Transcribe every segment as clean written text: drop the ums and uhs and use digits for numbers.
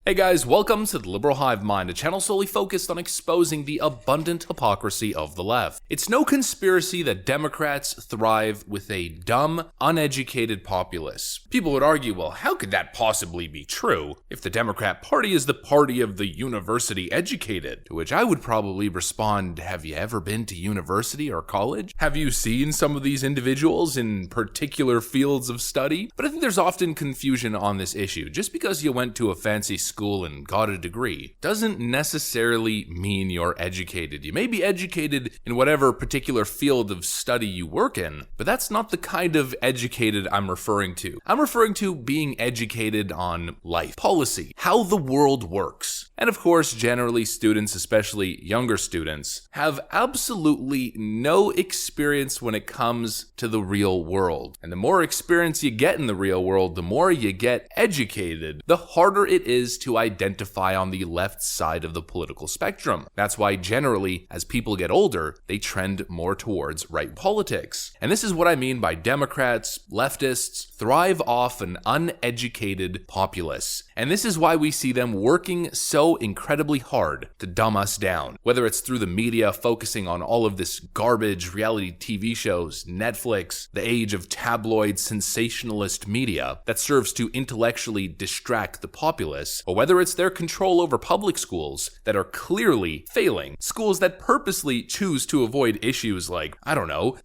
Hey guys, welcome to the Liberal Hive Mind, a channel solely focused on exposing the abundant hypocrisy of the left. It's no conspiracy that Democrats thrive with a dumb, uneducated populace. People would argue, well, how could that possibly be true if the Democrat Party is the party of the university educated? To which I would probably respond, have you ever been to university or college? Have you seen some of these individuals in particular fields of study? But I think there's often confusion on this issue. Just because you went to a fancy school and got a degree doesn't necessarily mean you're educated. You may be educated in whatever particular field of study you work in, but that's not the kind of educated I'm referring to. I'm referring to being educated on life, policy, how the world works. And of course, generally students, especially younger students, have absolutely no experience when it comes to the real world. And the more experience you get in the real world, the more you get educated, the harder it is to identify on the left side of the political spectrum. That's why generally, as people get older, they trend more towards right politics. And this is what I mean by Democrats, leftists, thrive off an uneducated populace. And this is why we see them working so incredibly hard to dumb us down. Whether it's through the media focusing on all of this garbage, reality TV shows, Netflix, the age of tabloid sensationalist media that serves to intellectually distract the populace, or whether it's their control over public schools that are clearly failing, schools that purposely choose to avoid issues like,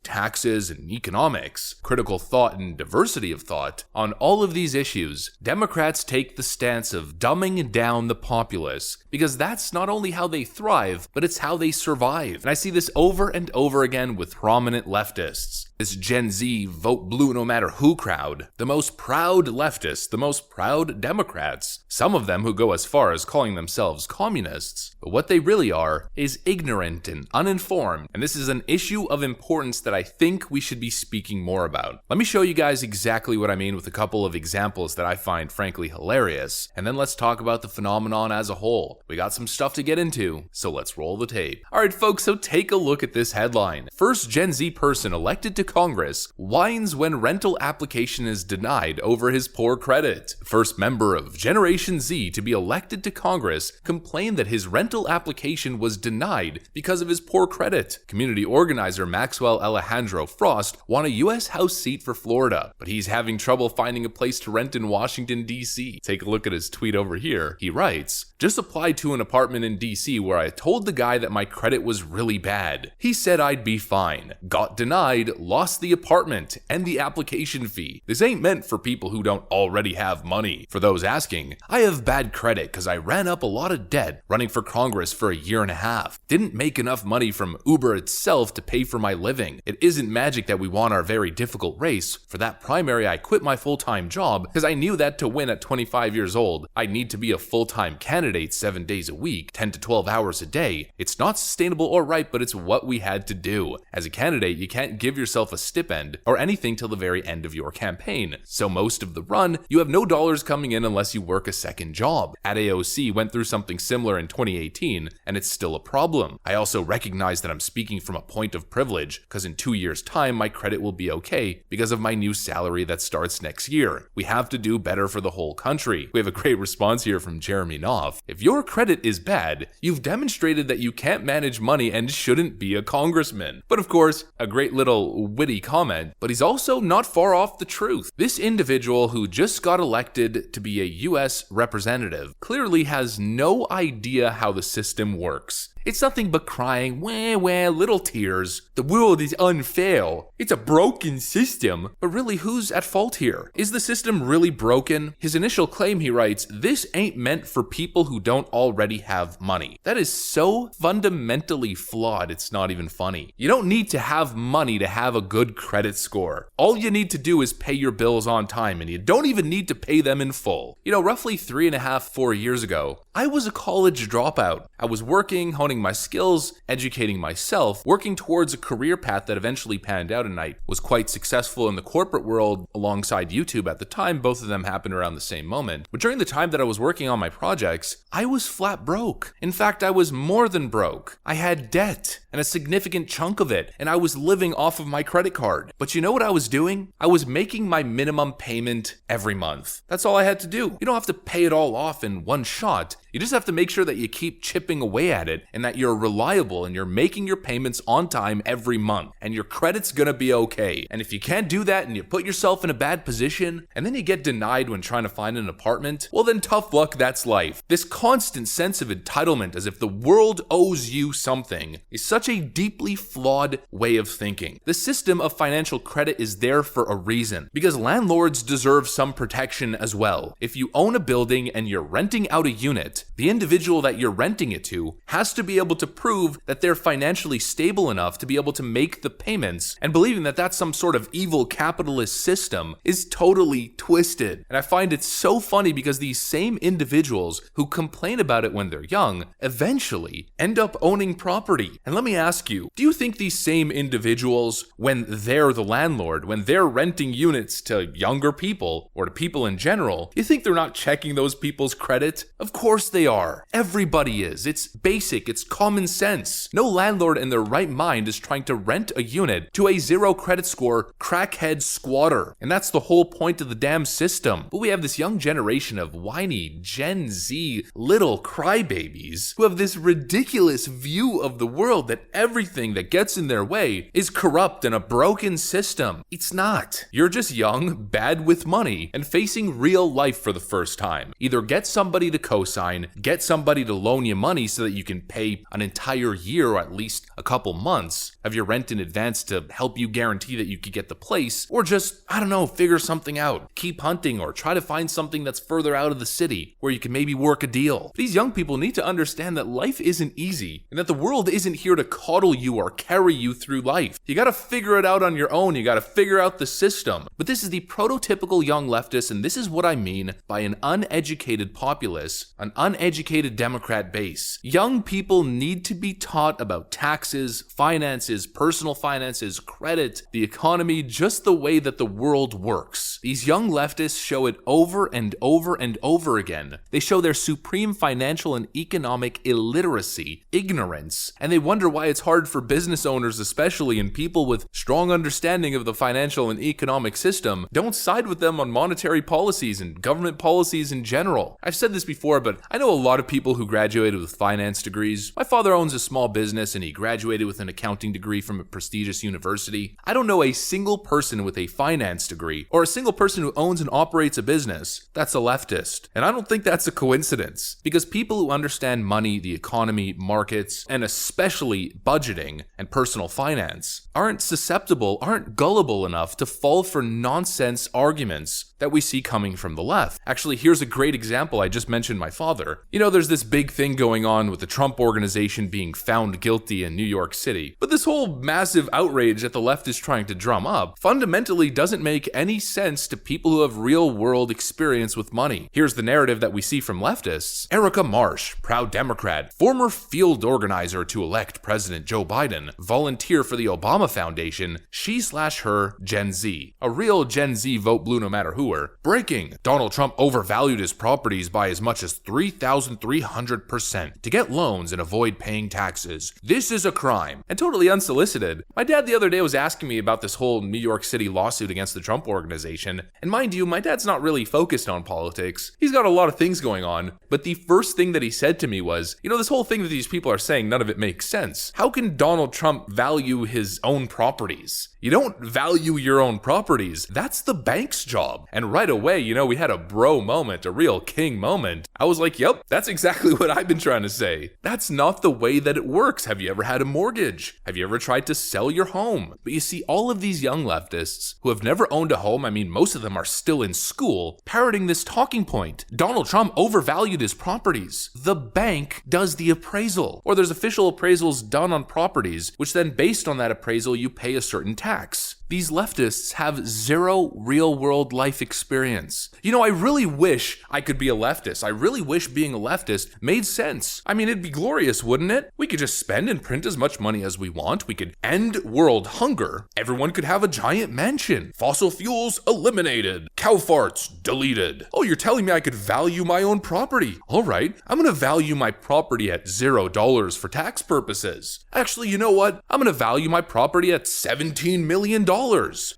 taxes and economics, critical thought and diversity of thought. On all of these issues, Democrats take the stance of dumbing down the populace because that's not only how they thrive, but it's how they survive. And I see this over and over again with prominent leftists. This Gen Z vote blue no matter who crowd, the most proud leftists, the most proud Democrats, some of them who go as far as calling themselves communists. But what they really are is ignorant and uninformed, and this is an issue of importance that I think we should be speaking more about. Let me show you guys exactly what I mean with a couple of examples that I find frankly hilarious, and then let's talk about the phenomenon as a whole. We got some stuff to get into, so let's roll the tape. Alright folks, so take a look at this headline. First Gen Z person elected to Congress whines when rental application is denied over his poor credit. First member of Generation Z to be elected to Congress complained that his rental application was denied because of his poor credit. Community organizer Maxwell Alejandro Frost won a U.S. House seat for Florida, but he's having trouble finding a place to rent in Washington, D.C. Take a look at his tweet over here. He writes, "Just applied to an apartment in D.C. where I told the guy that my credit was really bad. He said I'd be fine. Got denied, lost the apartment and the application fee. This ain't meant for people who don't already have money. For those asking, I have bad credit because I ran up a lot of debt running for Congress for a year and a half. Didn't make enough money from Uber itself to pay for my living. It isn't magic that we won our very difficult race. For that primary, I quit my full-time job because I knew that to win at 25 years old, I'd need to be a full-time candidate 7 days a week, 10 to 12 hours a day. It's not sustainable or right, but it's what we had to do. As a candidate, you can't give yourself a stipend or anything till the very end of your campaign. So most of the run, you have no dollars coming in unless you work a second job. At AOC went through something similar in 2018, and it's still a problem. I also recognize that I'm speaking from a point of privilege, because in 2 years' time, my credit will be okay because of my new salary that starts next year. We have to do better for the whole country." We have a great response here from Jeremy Knopf. "If your credit is bad, you've demonstrated that you can't manage money and shouldn't be a congressman." But of course, a great little witty comment, but he's also not far off the truth. This individual who just got elected to be a US representative clearly has no idea how the system works. It's nothing but crying, wah, little tears. The world is unfair. It's a broken system. But really, who's at fault here? Is the system really broken? His initial claim, he writes, "This ain't meant for people who don't already have money." That is so fundamentally flawed, it's not even funny. You don't need to have money to have a good credit score. All you need to do is pay your bills on time, and you don't even need to pay them in full. Roughly 3.5, 4 years ago, I was a college dropout. I was working, honing my skills, educating myself, working towards a career path that eventually panned out, and I was quite successful in the corporate world alongside YouTube at the time. Both of them happened around the same moment. But during the time that I was working on my projects, I was flat broke. In fact, I was more than broke. I had debt. and a significant chunk of it, and I was living off of my credit card. But you know what I was doing? I was making my minimum payment every month. That's all I had to do. You don't have to pay it all off in one shot. You just have to make sure that you keep chipping away at it and that you're reliable and you're making your payments on time every month, and your credit's gonna be okay. And if you can't do that and you put yourself in a bad position and then you get denied when trying to find an apartment, well then tough luck, that's life. This constant sense of entitlement as if the world owes you something is such a deeply flawed way of thinking. The system of financial credit is there for a reason, because landlords deserve some protection as well. If you own a building and you're renting out a unit, the individual that you're renting it to has to be able to prove that they're financially stable enough to be able to make the payments, and believing that that's some sort of evil capitalist system is totally twisted. And I find it so funny because these same individuals who complain about it when they're young eventually end up owning property. And let me ask you, do you think these same individuals, when they're the landlord, when they're renting units to younger people or to people in general, you think they're not checking those people's credit? Of course they are. Everybody is. It's basic. It's common sense. No landlord in their right mind is trying to rent a unit to a 0 credit score crackhead squatter. And that's the whole point of the damn system. But we have this young generation of whiny Gen Z little crybabies who have this ridiculous view of the world that everything that gets in their way is corrupt and a broken system. It's not. You're just young, bad with money, and facing real life for the first time. Either get somebody to co-sign, get somebody to loan you money so that you can pay an entire year or at least a couple months of your rent in advance to help you guarantee that you could get the place, or just, I don't know, figure something out. Keep hunting or try to find something that's further out of the city where you can maybe work a deal. These young people need to understand that life isn't easy and that the world isn't here to coddle you or carry you through life. You gotta figure it out on your own. You gotta figure out the system. But this is the prototypical young leftist, and this is what I mean by an uneducated populace, an uneducated Democrat base. Young people need to be taught about taxes, finances, personal finances, credit, the economy, just the way that the world works. These young leftists show it over and over and over again. They show their supreme financial and economic illiteracy, ignorance, and they wonder why it's hard for business owners especially, and people with strong understanding of the financial and economic system don't side with them on monetary policies and government policies in general. I've said this before, but I know a lot of people who graduated with finance degrees. My father owns a small business and he graduated with an accounting degree from a prestigious university. I don't know a single person with a finance degree or a single person who owns and operates a business that's a leftist. And I don't think that's a coincidence, because people who understand money, the economy, markets, and especially budgeting and personal finance aren't susceptible, aren't gullible enough to fall for nonsense arguments that we see coming from the left. Actually, here's a great example. I just mentioned my father. You know, there's this big thing going on with the Trump Organization being found guilty in New York City. But this whole massive outrage that the left is trying to drum up fundamentally doesn't make any sense to people who have real-world experience with money. Here's the narrative that we see from leftists. Erica Marsh, proud Democrat, former field organizer to elect President Joe Biden, volunteer for the Obama Foundation, she/her Gen Z. A real Gen Z vote blue no matter who. Breaking. Donald Trump overvalued his properties by as much as 3,300% to get loans and avoid paying taxes. This is a crime. And totally unsolicited, my dad the other day was asking me about this whole New York City lawsuit against the Trump Organization. And mind you, my dad's not really focused on politics. He's got a lot of things going on. But the first thing that he said to me was, you know, this whole thing that these people are saying, none of it makes sense. How can Donald Trump value his own properties? You don't value your own properties. That's the bank's job. And right away, you know, we had a bro moment, a real king moment. I was like, yep, that's exactly what I've been trying to say. That's not the way that it works. Have you ever had a mortgage? Have you ever tried to sell your home? But you see, all of these young leftists who have never owned a home, I mean, most of them are still in school, parroting this talking point. Donald Trump overvalued his properties. The bank does the appraisal. Or there's official appraisals done on properties, which then based on that appraisal, you pay a certain tax. These leftists have zero real-world life experience. You know, I really wish I could be a leftist. I really wish being a leftist made sense. I mean, it'd be glorious, wouldn't it? We could just spend and print as much money as we want. We could end world hunger. Everyone could have a giant mansion. Fossil fuels eliminated. Cow farts deleted. Oh, you're telling me I could value my own property? All right, I'm gonna value my property at $0 for tax purposes. Actually, you know what? I'm gonna value my property at $17 million.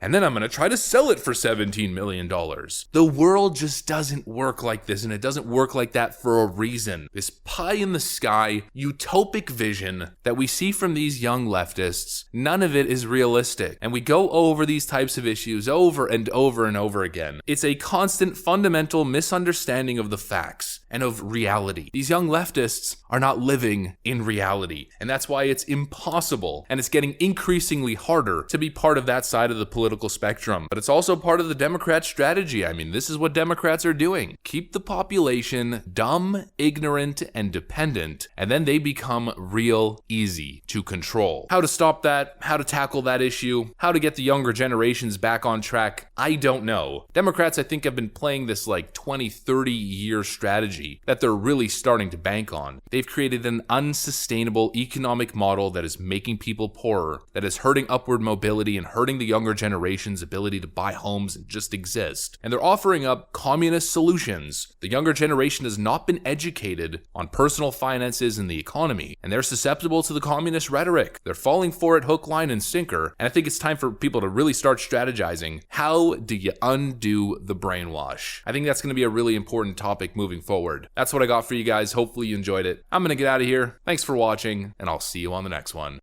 And then I'm gonna try to sell it for $17 million. The world just doesn't work like this, and it doesn't work like that for a reason. This pie in the sky, utopic vision that we see from these young leftists, none of it is realistic. And we go over these types of issues over and over and over again. It's a constant fundamental misunderstanding of the facts and of reality. These young leftists are not living in reality, and that's why it's impossible, and it's getting increasingly harder to be part of that side of the political spectrum. But it's also part of the Democrat strategy. I mean, this is what Democrats are doing. Keep the population dumb, ignorant, and dependent, and then they become real easy to control. How to stop that, how to tackle that issue, how to get the younger generations back on track, I don't know. Democrats, I think, have been playing this like 20, 30-year strategy that they're really starting to bank on. They've created an unsustainable economic model that is making people poorer, that is hurting upward mobility and hurting the younger generation's ability to buy homes and just exist. And they're offering up communist solutions. The younger generation has not been educated on personal finances and the economy, and they're susceptible to the communist rhetoric. They're falling for it hook, line, and sinker, and I think it's time for people to really start strategizing. How do you undo the brainwash? I think that's going to be a really important topic moving forward. That's what I got for you guys. Hopefully you enjoyed it. I'm going to get out of here. Thanks for watching, and I'll see you on the next one.